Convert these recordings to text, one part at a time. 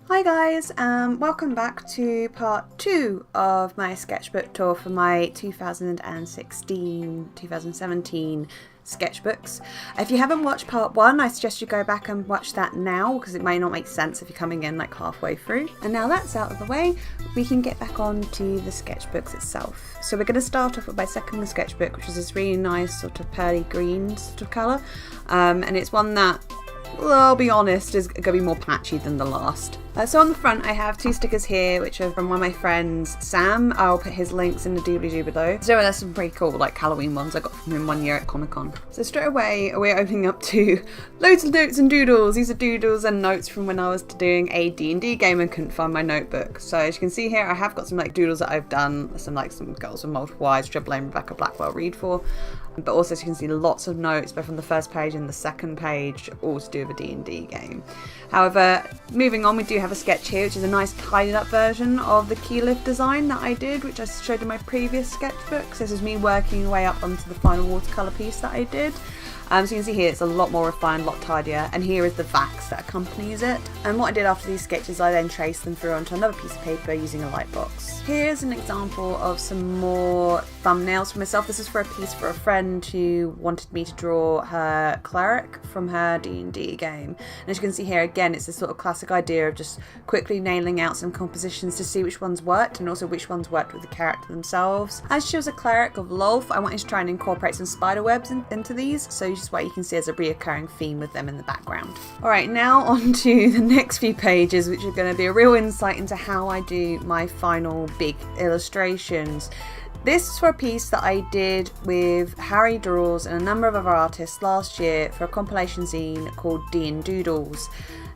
Hi guys, welcome back to part 2 of my sketchbook tour for my 2016-2017 sketchbooks. If you haven't watched part 1, I suggest you go back and watch that now because it may not make sense if you're coming in like halfway through. And now that's out of the way, we can get back on to the sketchbooks itself. So we're going to start off with my second sketchbook, which is this really nice sort of pearly green sort of colour. And it's one that, well, I'll be honest, is going to be more patchy than the last. So on the front I have 2 stickers here which are from one of my friends, Sam. I'll put his links in the doobly-doo below. So there's some pretty cool like Halloween ones I got from him one year at Comic-Con. So straight away we're opening up to loads of notes and doodles. These are doodles and notes from when I was doing a D&D game and couldn't find my notebook. So as you can see here I have got some like doodles that I've done, some girls with multiple eyes which I blame Rebecca Blackwell Reid for. But also as you can see lots of notes both on the first page and the second page, all to do with a D&D game. However, moving on, we do have a sketch here which is a nice tidied up version of the key lift design that I did, which I showed in my previous sketchbook. So this is me working my way up onto the final watercolour piece that I did. So you can see here it's a lot more refined, a lot tidier, and here is the wax that accompanies it. And what I did after these sketches, I then traced them through onto another piece of paper using a light box. Here's an example of some more thumbnails for myself. This is for a piece for a friend who wanted me to draw her cleric from her D&D game. And as you can see here, again, it's this sort of classic idea of just quickly nailing out some compositions to see which ones worked and also which ones worked with the character themselves. As she was a cleric of Lolth, I wanted to try and incorporate some spider webs into these, so just what you can see as a reoccurring theme with them in the background. Alright, now on to the next few pages, which are going to be a real insight into how I do my final big illustrations. This is for a piece that I did with Harry Draws and a number of other artists last year for a compilation zine called D&Doodles.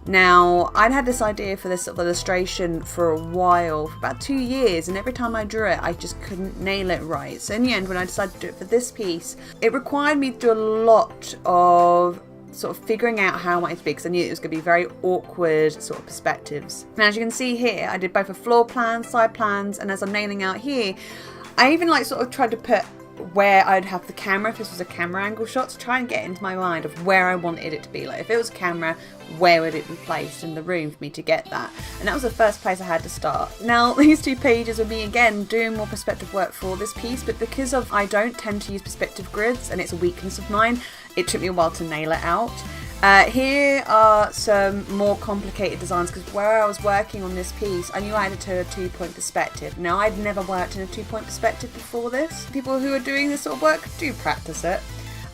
Now, I'd had this idea for this sort of illustration for a while, for about 2 years, and every time I drew it, I just couldn't nail it right. So in the end, when I decided to do it for this piece, it required me to do a lot of sort of figuring out how I wanted it to be, because I knew it was going to be very awkward sort of perspectives. And as you can see here, I did both a floor plan, side plans, and as I'm nailing out here, I even like sort of tried to put where I'd have the camera, if this was a camera angle shot, to try and get into my mind of where I wanted it to be. Like if it was a camera, where would it be placed in the room for me to get that? And that was the first place I had to start. Now these 2 pages were me again doing more perspective work for this piece, but because of I don't tend to use perspective grids and it's a weakness of mine, it took me a while to nail it out. Here are some more complicated designs because where I was working on this piece, I knew I had to turn a 2-point perspective. Now, I'd never worked in a 2-point perspective before this. People who are doing this sort of work do practice it.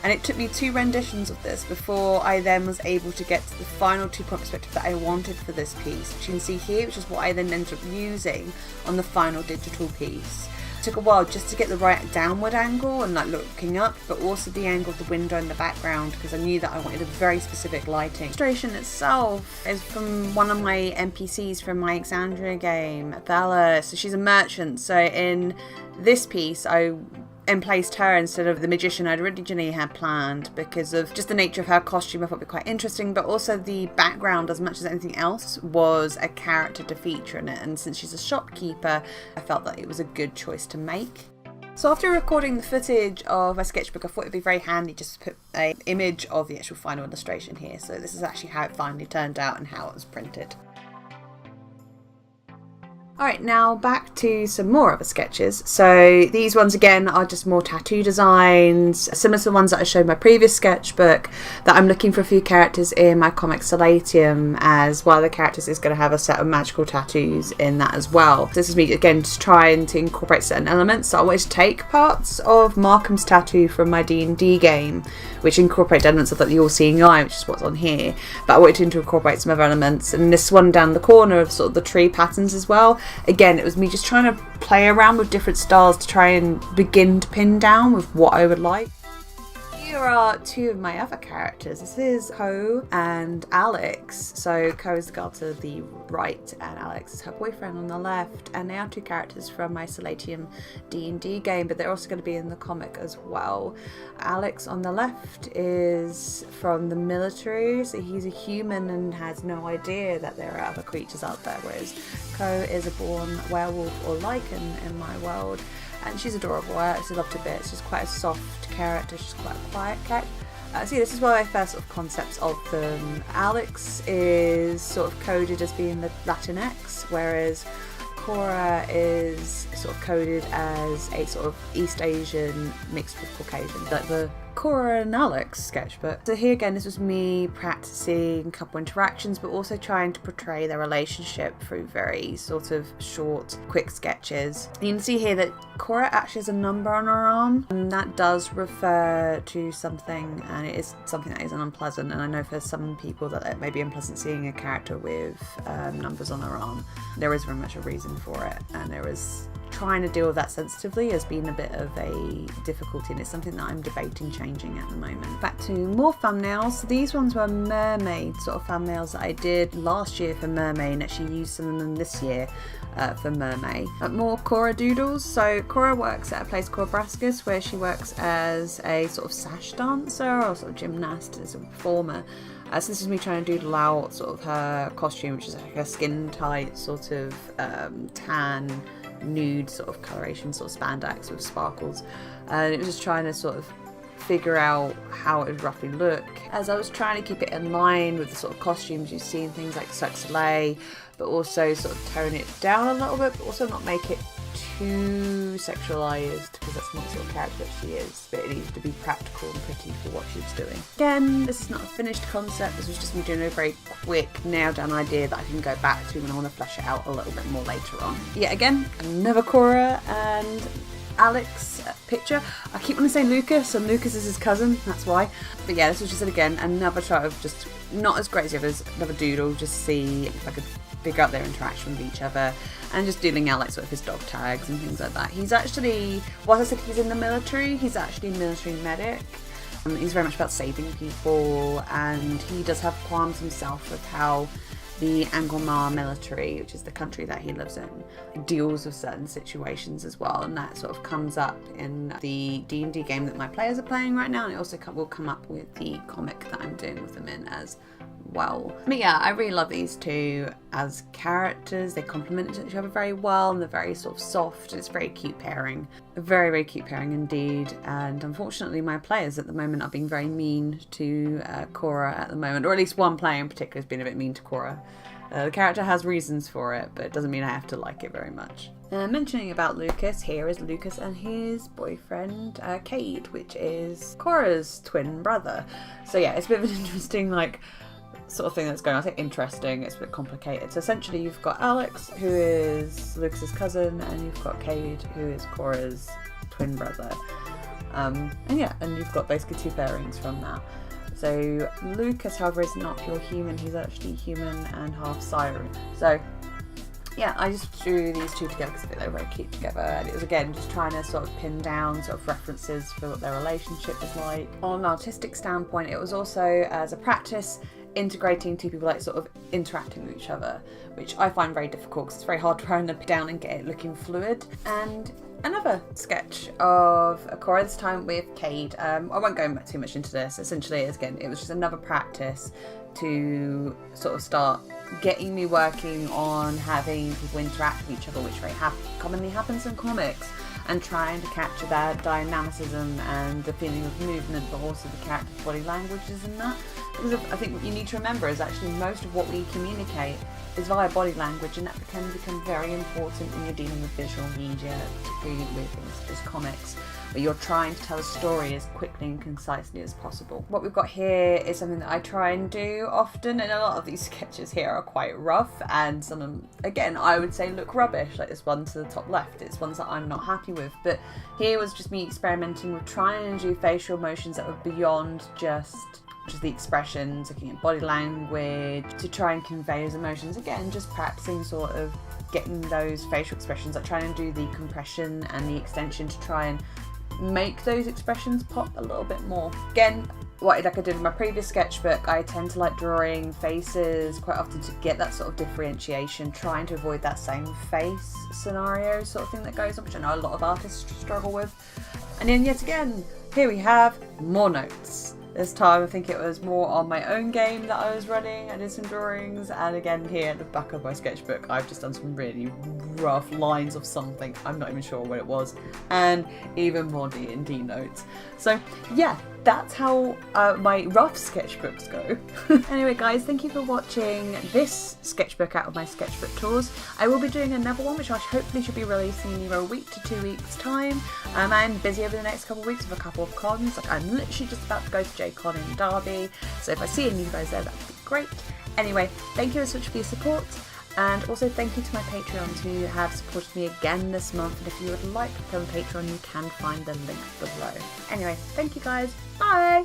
And it took me 2 renditions of this before I then was able to get to the final 2-point perspective that I wanted for this piece, which you can see here, which is what I then ended up using on the final digital piece. It took a while just to get the right downward angle and like looking up, but also the angle of the window in the background, because I knew that I wanted a very specific lighting. The illustration itself is from one of my NPCs from my Alexandria game, Bella. So she's a merchant. So in this piece, I placed her instead of the magician I'd originally had planned because of just the nature of her costume. I thought it'd be quite interesting, but also the background, as much as anything else, was a character to feature in it, and since she's a shopkeeper, I felt that it was a good choice to make. So after recording the footage of my sketchbook, I thought it'd be very handy just to put an image of the actual final illustration here. So this is actually how it finally turned out and how it was printed. Alright, now back to some more other sketches. So these ones again are just more tattoo designs, similar to the ones that I showed in my previous sketchbook, that I'm looking for a few characters in my comic Solatium, as one of the characters is going to have a set of magical tattoos in that as well. This is me again just trying to incorporate certain elements. So I wanted to take parts of Markham's tattoo from my D&D game, which incorporate elements of like the all-seeing eye, which is what's on here, but I wanted to incorporate some other elements, and this one down the corner of sort of the tree patterns as well. Again, it was me just trying to play around with different styles to try and begin to pin down with what I would like. Here are 2 of my other characters. This is Co and Alex. So Co is the girl to the right and Alex is her boyfriend on the left, and they are 2 characters from my Solatium D&D game, but they're also going to be in the comic as well. Alex on the left is from the military, so he's a human and has no idea that there are other creatures out there, whereas Co is a born werewolf or lichen in my world. And she's adorable. I actually loved her bits. She's quite a soft character. She's quite a quiet character. See, this is one of my first sort of concepts of them. Alex is sort of coded as being the Latinx, whereas Cora is sort of coded as a sort of East Asian mixed with Caucasian, like the Cora and Alex sketchbook. So here again, this was me practicing couple interactions, but also trying to portray their relationship through very sort of short, quick sketches. You can see here that Cora actually has a number on her arm, and that does refer to something, and it is something that is unpleasant. And I know for some people that it may be unpleasant seeing a character with numbers on their arm. There is very much a reason for it, and there is trying to deal with that sensitively has been a bit of a difficulty, and it's something that I'm debating changing at the moment. Back to more thumbnails. So these ones were mermaid sort of thumbnails that I did last year for mermaid, and actually used some of them this year for mermaid. More Cora doodles. So Cora works at a place called Braskus, where she works as a sort of sash dancer or sort of gymnast, as a performer. So this is me trying to doodle out sort of her costume, which is like a skin tight sort of tan nude sort of coloration, sort of spandex with sparkles, and it was just trying to sort of figure out how it would roughly look, as I was trying to keep it in line with the sort of costumes you see in things like Cirque du Soleil, but also sort of tone it down a little bit, but also not make it too sexualized, because that's not the sort of character that she is, but it needs to be practical and pretty for what she's doing. Again, this is not a finished concept, this was just me doing a very quick nailed down idea that I can go back to when I want to flesh it out a little bit more later on. Yeah, again, another Cora and Alex picture. I keep wanting to say Lucas, and Lucas is his cousin, that's why. But yeah, this was just again another try of just not as great as the others, another doodle, just see if I could figure out their interaction with each other, and just dealing out like sort of his dog tags and things like that. He's actually, whilst I said he's in the military, he's actually a military medic. He's very much about saving people, and he does have qualms himself with how the Angkor military, which is the country that he lives in, deals with certain situations as well, and that sort of comes up in the D&D game that my players are playing right now, and it also will come up with the comic that I'm doing with them in as well. But yeah, I really love these two as characters. They complement each other very well, and they're very sort of soft. It's a very cute pairing. A very, very cute pairing indeed. And unfortunately, my players at the moment are being very mean to Cora at the moment, or at least one player in particular has been a bit mean to Cora. The character has reasons for it, but it doesn't mean I have to like it very much. Mentioning about Lucas, here is Lucas and his boyfriend, Cade, which is Cora's twin brother. So yeah, it's a bit of an interesting, like, sort of thing that's going on. I think interesting, it's a bit complicated. So essentially you've got Alex, who is Lucas's cousin, and you've got Cade, who is Cora's twin brother. And you've got basically two pairings from that. So Lucas, however, is not pure human. He's actually human and half siren. So yeah, I just drew these two together because I think they were very cute together, and it was again just trying to sort of pin down sort of references for what their relationship was like. On an artistic standpoint, it was also as a practice integrating two people, like sort of interacting with each other, which I find very difficult because it's very hard to run them down and get it looking fluid. And another sketch of Cora, this time with Cade. I won't go too much into this. Essentially, again, it was just another practice to sort of start getting me working on having people interact with each other, which very commonly happens in comics, and trying to capture that dynamicism and the feeling of movement, but also the character's body languages in that. Because I think what you need to remember is actually most of what we communicate is via body language, and that can become very important when you're dealing with visual media, particularly with things such as comics, where you're trying to tell a story as quickly and concisely as possible. What we've got here is something that I try and do often, and a lot of these sketches here are quite rough, and some of them, again, I would say look rubbish, like this one to the top left. It's ones that I'm not happy with, but here was just me experimenting with trying to do facial motions that were beyond just the expressions, looking at body language to try and convey those emotions. Again, just practicing sort of getting those facial expressions, like trying to do the compression and the extension to try and make those expressions pop a little bit more. Again, like I did in my previous sketchbook, I tend to like drawing faces quite often to get that sort of differentiation, trying to avoid that same face scenario sort of thing that goes on, which I know a lot of artists struggle with. And then yet again, here we have more notes. This time I think it was more on my own game that I was running. I did some drawings, and again here at the back of my sketchbook I've just done some really rough lines of something, I'm not even sure what it was, and even more D&D notes. So yeah, that's how my rough sketchbooks go. Anyway guys, thank you for watching this sketchbook out of my sketchbook tours. I will be doing another one which I hopefully should be releasing in either a week to 2 weeks time. I'm busy over the next couple of weeks with a couple of cons. Like, I'm literally just about to go to JCon in Derby, so if I see any of you guys there, that would be great. Anyway, thank you so much for your support. And also thank you to my Patreons who have supported me again this month, and if you would like to become a Patreon, you can find the link below. Anyway, thank you guys, bye!